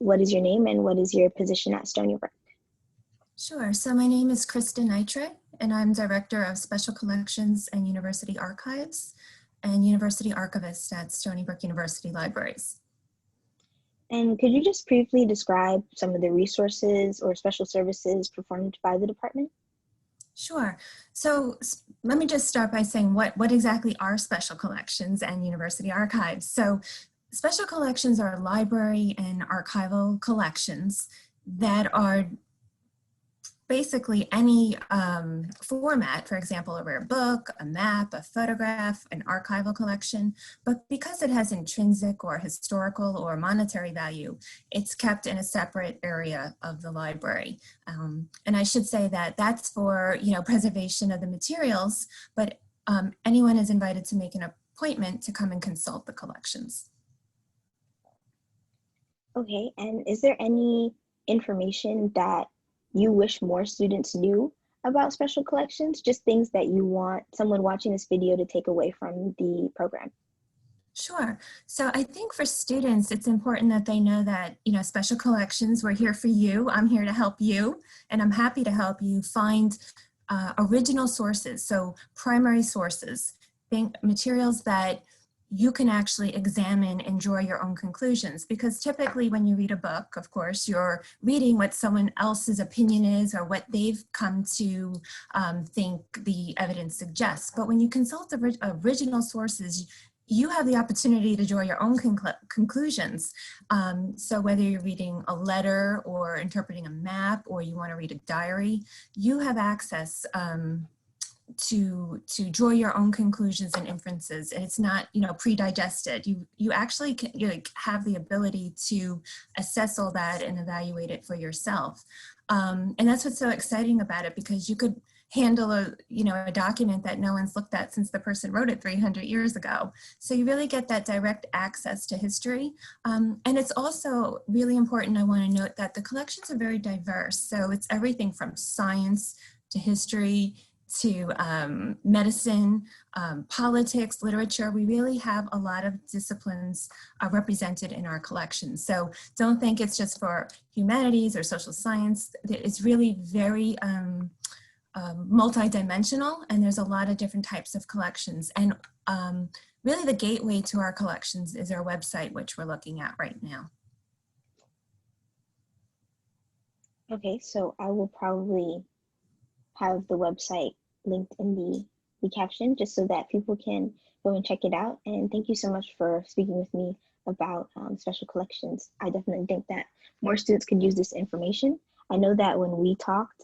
what is your name and what is your position at Stony Brook? Sure. So my name is Kristen Nyitray, and I'm Director of Special Collections and University Archives and University Archivist at Stony Brook University Libraries. And could you just briefly describe some of the resources or special services performed by the department? Sure. So let me just start by saying what exactly are special collections and university archives. So special collections are library and archival collections that are basically any format, for example, a rare book, a map, a photograph, an archival collection, but because it has intrinsic or historical or monetary value, it's kept in a separate area of the library. And I should say that that's for, preservation of the materials, but anyone is invited to make an appointment to come and consult the collections. Okay, and is there any information that you wish more students knew about special collections? Just things that you want someone watching this video to take away from the program? Sure. So I think for students, it's important that they know that, special collections, we're here for you. I'm here to help you, and I'm happy to help you find original sources. So primary sources, think materials that you can actually examine and draw your own conclusions, because typically when you read a book, of course, you're reading what someone else's opinion is or what they've come to think the evidence suggests. But when you consult the original sources, you have the opportunity to draw your own conclusions. So whether you're reading a letter or interpreting a map, or you want to read a diary, you have access to draw your own conclusions and inferences, and it's not pre-digested. You actually can, have the ability to assess all that and evaluate it for yourself, and that's what's so exciting about it, because you could handle a document that no one's looked at since the person wrote it 300 years ago. So you really get that direct access to history, and it's also really important. I want to note that the collections are very diverse, so it's everything from science to history to medicine, politics, literature. We really have a lot of disciplines represented in our collection. So don't think it's just for humanities or social science. It's really very multidimensional, and there's a lot of different types of collections. And really the gateway to our collections is our website, which we're looking at right now. Okay, so I will probably have the website linked in the caption, just so that people can go and check it out. And thank you so much for speaking with me about special collections. I definitely think that more students could use this information. I know that when we talked,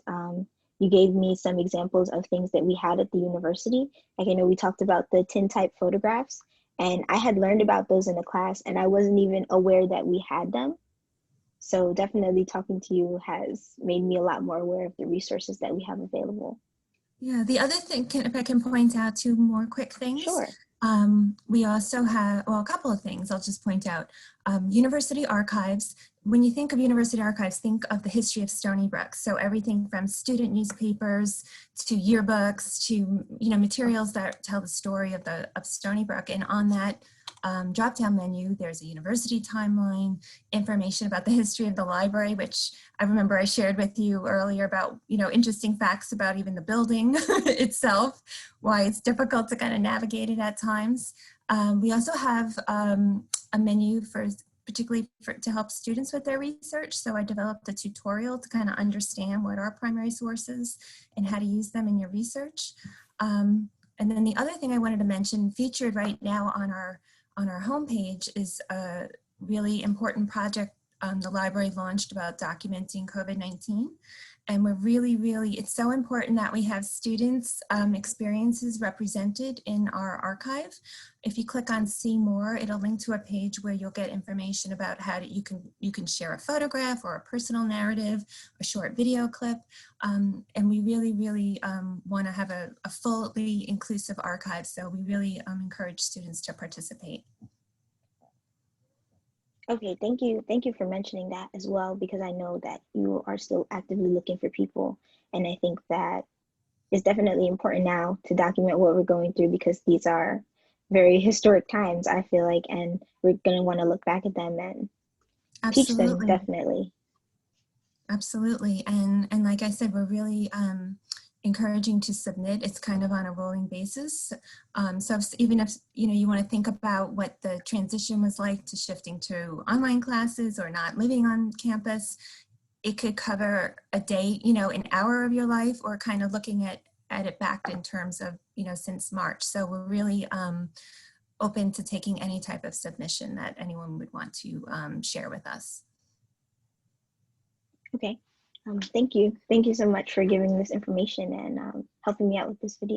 you gave me some examples of things that we had at the university. Like, I know we talked about the tintype photographs, and I had learned about those in the class, and I wasn't even aware that we had them. So definitely talking to you has made me a lot more aware of the resources that we have available. Yeah, the other thing, if I can point out two more quick things. Sure. We also have, well, a couple of things I'll just point out. University archives. When you think of university archives, think of the history of Stony Brook. So everything from student newspapers to yearbooks to materials that tell the story of Stony Brook. And on that drop-down menu, there's a university timeline, information about the history of the library, which I remember I shared with you earlier about, interesting facts about even the building itself, why it's difficult to kind of navigate it at times. We also have a menu particularly to help students with their research. So I developed a tutorial to kind of understand what are primary sources and how to use them in your research. And then the other thing I wanted to mention, featured right now on our homepage, is a really important project the library launched about documenting COVID-19. And we're really, it's so important that we have students' experiences represented in our archive. If you click on See More, it'll link to a page where you'll get information about how you can share a photograph or a personal narrative, a short video clip. And we really want to have a fully inclusive archive. So we really encourage students to participate. Okay, thank you. Thank you for mentioning that as well, because I know that you are still actively looking for people. And I think that it's definitely important now to document what we're going through, because these are very historic times, I feel like, and we're going to want to look back at them and teach them, Absolutely. definitely. Absolutely. And like I said, we're really encouraging to submit. It's kind of on a rolling basis. So even if you want to think about what the transition was like to shifting to online classes or not living on campus, it could cover a day, an hour of your life, or kind of looking at it back in terms of, since March. So we're really open to taking any type of submission that anyone would want to share with us. Okay. Thank you. Thank you so much for giving this information and helping me out with this video.